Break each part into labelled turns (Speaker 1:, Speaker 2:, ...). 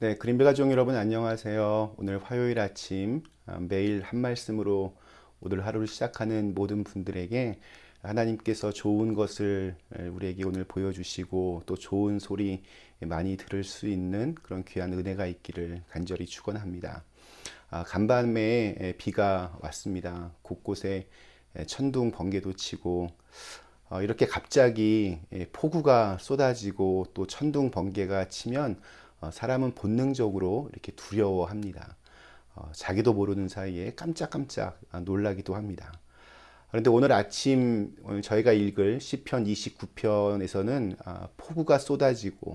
Speaker 1: 네, 그린배 가족 여러분 안녕하세요. 오늘 화요일 아침 매일 한 말씀으로 오늘 하루를 시작하는 모든 분들에게 하나님께서 좋은 것을 우리에게 오늘 보여주시고 또 좋은 소리 많이 들을 수 있는 그런 귀한 은혜가 있기를 간절히 축원합니다. 간밤에 비가 왔습니다. 곳곳에 천둥 번개도 치고 이렇게 갑자기 폭우가 쏟아지고 또 천둥 번개가 치면 사람은 본능적으로 이렇게 두려워합니다. 자기도 모르는 사이에 깜짝깜짝 놀라기도 합니다. 그런데 오늘 아침 오늘 저희가 읽을 시편 29편에서는 폭우가 쏟아지고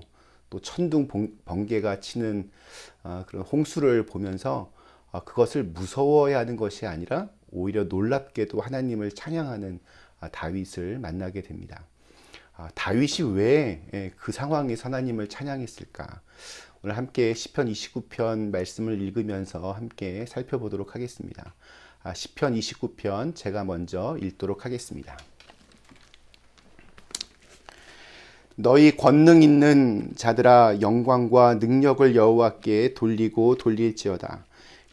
Speaker 1: 또 천둥 번개가 치는 그런 홍수를 보면서 그것을 무서워해야 하는 것이 아니라 오히려 놀랍게도 하나님을 찬양하는 다윗을 만나게 됩니다. 다윗이 왜 그 상황에서 하나님을 찬양했을까? 오늘 함께 시편 29편 말씀을 읽으면서 함께 살펴보도록 하겠습니다. 시편 29편 제가 먼저 읽도록 하겠습니다. 너희 권능 있는 자들아 영광과 능력을 여호와께 돌리고 돌릴지어다.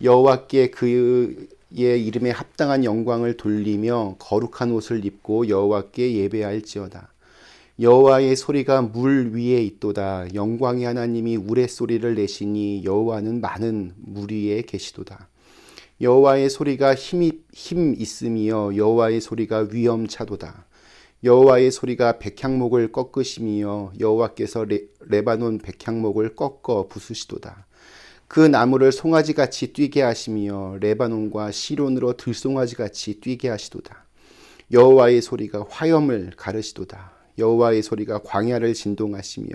Speaker 1: 여호와께 그의 이름에 합당한 영광을 돌리며 거룩한 옷을 입고 여호와께 예배할지어다. 여호와의 소리가 물 위에 있도다. 영광의 하나님이 우레소리를 내시니 여호와는 많은 물 위에 계시도다. 여호와의 소리가 힘 있음이여 여호와의 소리가 위엄차도다. 여호와의 소리가 백향목을 꺾으시며 여호와께서 레바논 백향목을 꺾어 부수시도다. 그 나무를 송아지같이 뛰게 하시며 레바논과 시론으로 들송아지같이 뛰게 하시도다. 여호와의 소리가 화염을 가르시도다. 여호와의 소리가 광야를 진동하시며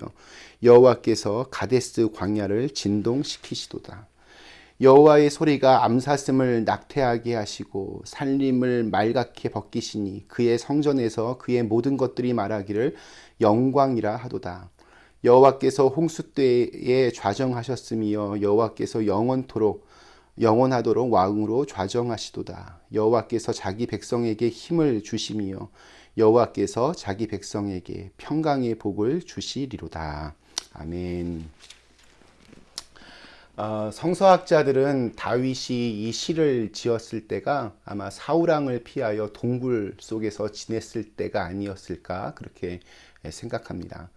Speaker 1: 여호와께서 가데스 광야를 진동시키시도다. 여호와의 소리가 암사슴을 낙태하게 하시고 산림을 말갛게 벗기시니 그의 성전에서 그의 모든 것들이 말하기를 영광이라 하도다. 여호와께서 홍수 때에 좌정하셨으며 여호와께서 영원하도록 왕으로 좌정하시도다. 여호와께서 자기 백성에게 힘을 주시며 여호와께서 자기 백성에게 평강의 복을 주시리로다. 아멘. 성서학자들은 다윗이 이 시를 지었을 때가 아마 사울왕을 피하여 동굴 속에서 지냈을 때가 아니었을까 그렇게 생각합니다.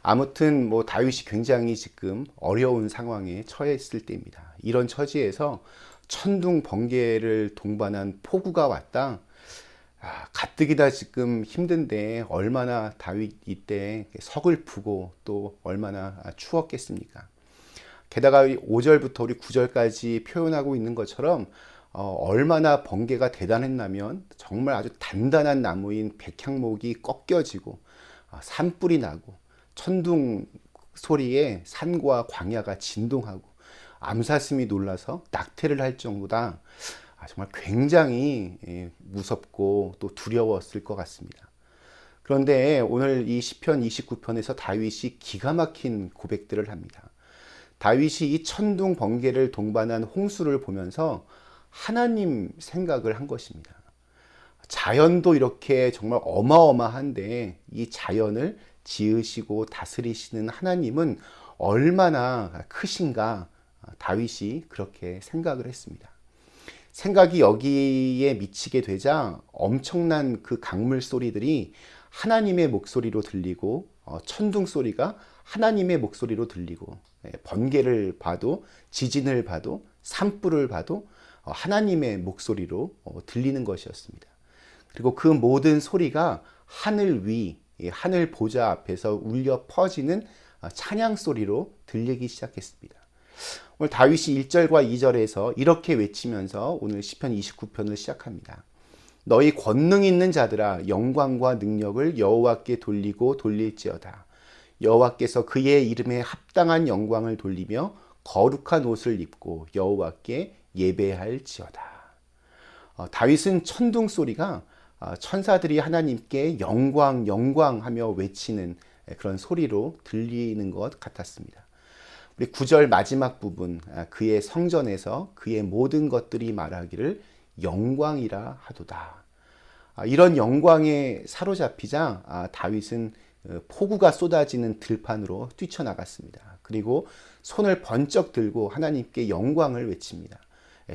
Speaker 1: 아무튼 다윗이 굉장히 지금 어려운 상황에 처했을 때입니다. 이런 처지에서 천둥 번개를 동반한 폭우가 왔다. 가뜩이나 지금 힘든데 얼마나 다윗 이때 서글프고 또 얼마나 추웠겠습니까? 게다가 5절부터 우리 9절까지 표현하고 있는 것처럼 얼마나 번개가 대단했냐면 정말 아주 단단한 나무인 백향목이 꺾여지고 산불이 나고 천둥 소리에 산과 광야가 진동하고 암사슴이 놀라서 낙태를 할 정도다. 정말 굉장히 무섭고 또 두려웠을 것 같습니다. 그런데 오늘 이 시편 29편에서 다윗이 기가 막힌 고백들을 합니다. 다윗이 이 천둥 번개를 동반한 홍수를 보면서 하나님 생각을 한 것입니다. 자연도 이렇게 정말 어마어마한데 이 자연을 지으시고 다스리시는 하나님은 얼마나 크신가 다윗이 그렇게 생각을 했습니다. 생각이 여기에 미치게 되자 엄청난 그 강물 소리들이 하나님의 목소리로 들리고 천둥 소리가 하나님의 목소리로 들리고 번개를 봐도 지진을 봐도 산불을 봐도 하나님의 목소리로 들리는 것이었습니다. 그리고 그 모든 소리가 하늘 위, 하늘 보좌 앞에서 울려 퍼지는 찬양 소리로 들리기 시작했습니다. 오늘 다윗이 1절과 2절에서 이렇게 외치면서 오늘 시편 29편을 시작합니다. 너희 권능 있는 자들아 영광과 능력을 여호와께 돌리고 돌릴지어다. 여호와께서 그의 이름에 합당한 영광을 돌리며 거룩한 옷을 입고 여호와께 예배할지어다. 다윗은 천둥 소리가 천사들이 하나님께 영광 영광 하며 외치는 그런 소리로 들리는 것 같았습니다. 우리 9절 마지막 부분 그의 성전에서 그의 모든 것들이 말하기를 영광이라 하도다. 이런 영광에 사로잡히자 다윗은 폭우가 쏟아지는 들판으로 뛰쳐나갔습니다. 그리고 손을 번쩍 들고 하나님께 영광을 외칩니다.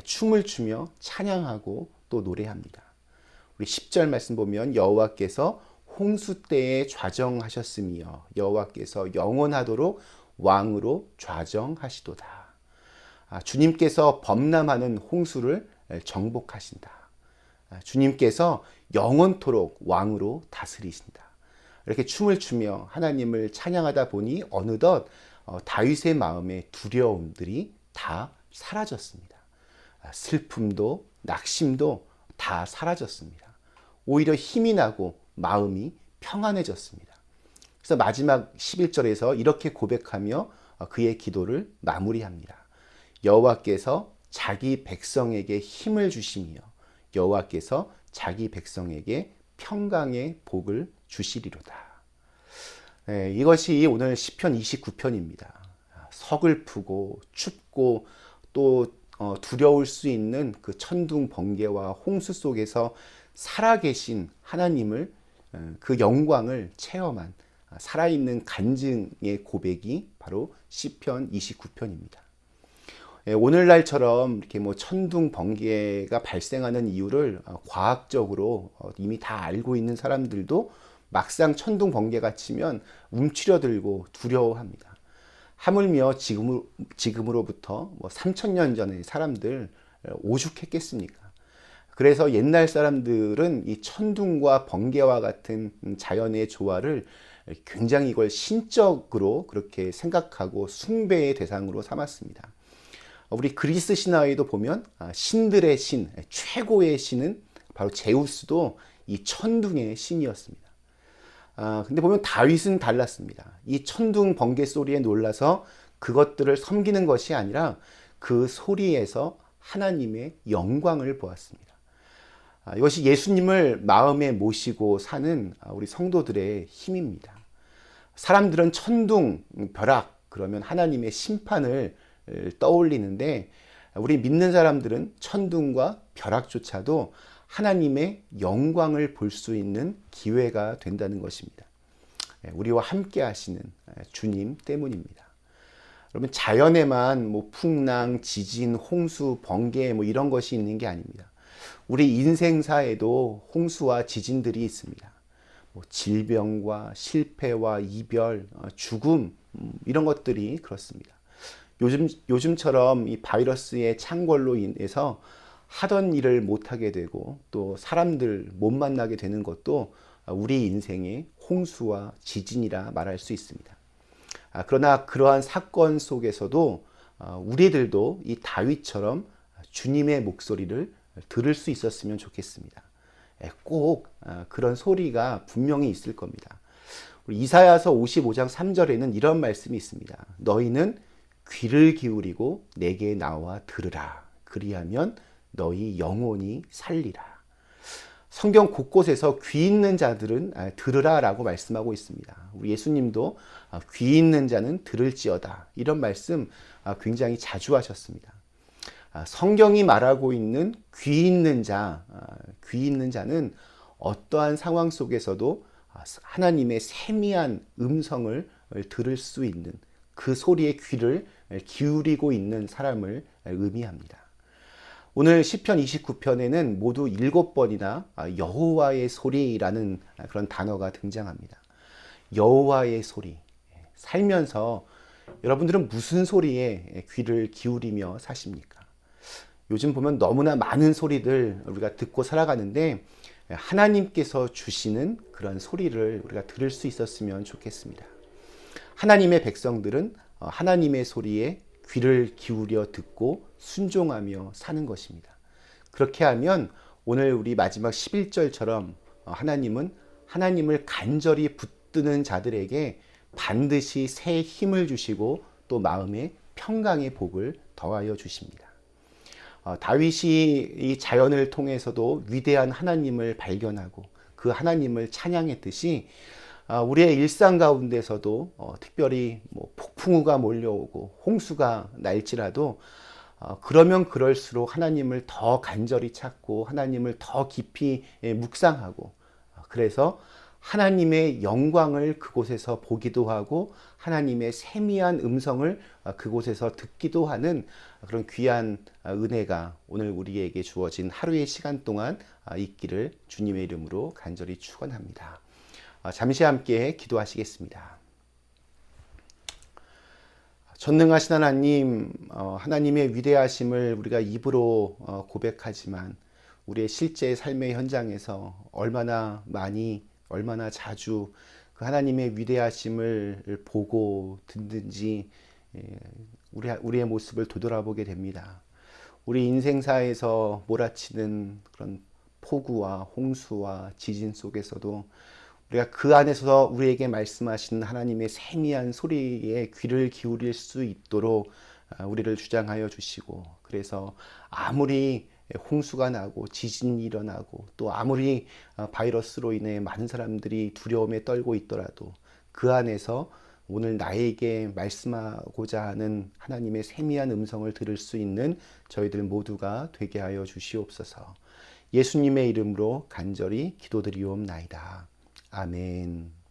Speaker 1: 춤을 추며 찬양하고 또 노래합니다. 우리 10절 말씀 보면 여호와께서 홍수 때에 좌정하셨으며 여호와께서 영원하도록 왕으로 좌정하시도다. 주님께서 범람하는 홍수를 정복하신다. 주님께서 영원토록 왕으로 다스리신다. 이렇게 춤을 추며 하나님을 찬양하다 보니 어느덧 다윗의 마음의 두려움들이 다 사라졌습니다. 슬픔도 낙심도 다 사라졌습니다. 오히려 힘이 나고 마음이 평안해졌습니다. 그래서 마지막 11절에서 이렇게 고백하며 그의 기도를 마무리합니다. 여호와께서 자기 백성에게 힘을 주시며 여호와께서 자기 백성에게 평강의 복을 주시리로다. 이것이 오늘 시편 29편입니다. 서글프고 춥고 또 두려울 수 있는 그 천둥 번개와 홍수 속에서 살아계신 하나님을 그 영광을 체험한 살아있는 간증의 고백이 바로 시편 29편입니다. 오늘날처럼 이렇게 천둥 번개가 발생하는 이유를 과학적으로 이미 다 알고 있는 사람들도 막상 천둥 번개가 치면 움츠려들고 두려워합니다. 하물며 지금으로부터 3000년 전에 사람들 오죽했겠습니까? 그래서 옛날 사람들은 이 천둥과 번개와 같은 자연의 조화를 굉장히 이걸 신적으로 그렇게 생각하고 숭배의 대상으로 삼았습니다. 우리 그리스 신화에도 보면 신들의 신, 최고의 신은 바로 제우스도 이 천둥의 신이었습니다. 근데 보면 다윗은 달랐습니다. 이 천둥 번개 소리에 놀라서 그것들을 섬기는 것이 아니라 그 소리에서 하나님의 영광을 보았습니다. 이것이 예수님을 마음에 모시고 사는 우리 성도들의 힘입니다. 사람들은 천둥, 벼락, 그러면 하나님의 심판을 떠올리는데 우리 믿는 사람들은 천둥과 벼락조차도 하나님의 영광을 볼 수 있는 기회가 된다는 것입니다. 우리와 함께 하시는 주님 때문입니다. 여러분, 자연에만 풍랑, 지진, 홍수, 번개 이런 것이 있는 게 아닙니다. 우리 인생사에도 홍수와 지진들이 있습니다. 질병과 실패와 이별, 죽음 이런 것들이 그렇습니다. 요즘처럼 이 바이러스의 창궐로 인해서 하던 일을 못하게 되고 또 사람들 못 만나게 되는 것도 우리 인생의 홍수와 지진이라 말할 수 있습니다. 그러나 그러한 사건 속에서도 우리들도 이 다윗처럼 주님의 목소리를 들을 수 있었으면 좋겠습니다. 꼭 그런 소리가 분명히 있을 겁니다. 이사야서 55장 3절에는 이런 말씀이 있습니다. 너희는 귀를 기울이고 내게 나와 들으라. 그리하면 너희 영혼이 살리라. 성경 곳곳에서 귀 있는 자들은 들으라 라고 말씀하고 있습니다. 우리 예수님도 귀 있는 자는 들을지어다. 이런 말씀 굉장히 자주 하셨습니다. 성경이 말하고 있는 귀 있는 자는 어떠한 상황 속에서도 하나님의 세미한 음성을 들을 수 있는 그 소리에 귀를 기울이고 있는 사람을 의미합니다. 오늘 시편 29편에는 모두 7번이나 여호와의 소리라는 그런 단어가 등장합니다. 여호와의 소리. 살면서 여러분들은 무슨 소리에 귀를 기울이며 사십니까? 요즘 보면 너무나 많은 소리들 우리가 듣고 살아가는데 하나님께서 주시는 그런 소리를 우리가 들을 수 있었으면 좋겠습니다. 하나님의 백성들은 하나님의 소리에 귀를 기울여 듣고 순종하며 사는 것입니다. 그렇게 하면 오늘 우리 마지막 11절처럼 하나님은 하나님을 간절히 붙드는 자들에게 반드시 새 힘을 주시고 또 마음의 평강의 복을 더하여 주십니다. 다윗이 이 자연을 통해서도 위대한 하나님을 발견하고 그 하나님을 찬양했듯이 우리의 일상 가운데서도 특별히 폭풍우가 몰려오고 홍수가 날지라도 그러면 그럴수록 하나님을 더 간절히 찾고 하나님을 더 깊이 묵상하고 그래서 하나님의 영광을 그곳에서 보기도 하고 하나님의 세미한 음성을 그곳에서 듣기도 하는 그런 귀한 은혜가 오늘 우리에게 주어진 하루의 시간 동안 있기를 주님의 이름으로 간절히 축원합니다. 잠시 함께 기도하시겠습니다. 전능하신 하나님, 하나님의 위대하심을 우리가 입으로 고백하지만 우리의 실제 삶의 현장에서 얼마나 많이, 얼마나 자주 그 하나님의 위대하심을 보고 듣는지 우리의 모습을 되돌아보게 됩니다. 우리 인생사에서 몰아치는 그런 폭우와 홍수와 지진 속에서도 우리가 그 안에서 우리에게 말씀하신 하나님의 세미한 소리에 귀를 기울일 수 있도록 우리를 주장하여 주시고, 그래서 아무리 홍수가 나고 지진이 일어나고 또 아무리 바이러스로 인해 많은 사람들이 두려움에 떨고 있더라도 그 안에서 오늘 나에게 말씀하고자 하는 하나님의 세미한 음성을 들을 수 있는 저희들 모두가 되게 하여 주시옵소서. 예수님의 이름으로 간절히 기도드리옵나이다. 아멘.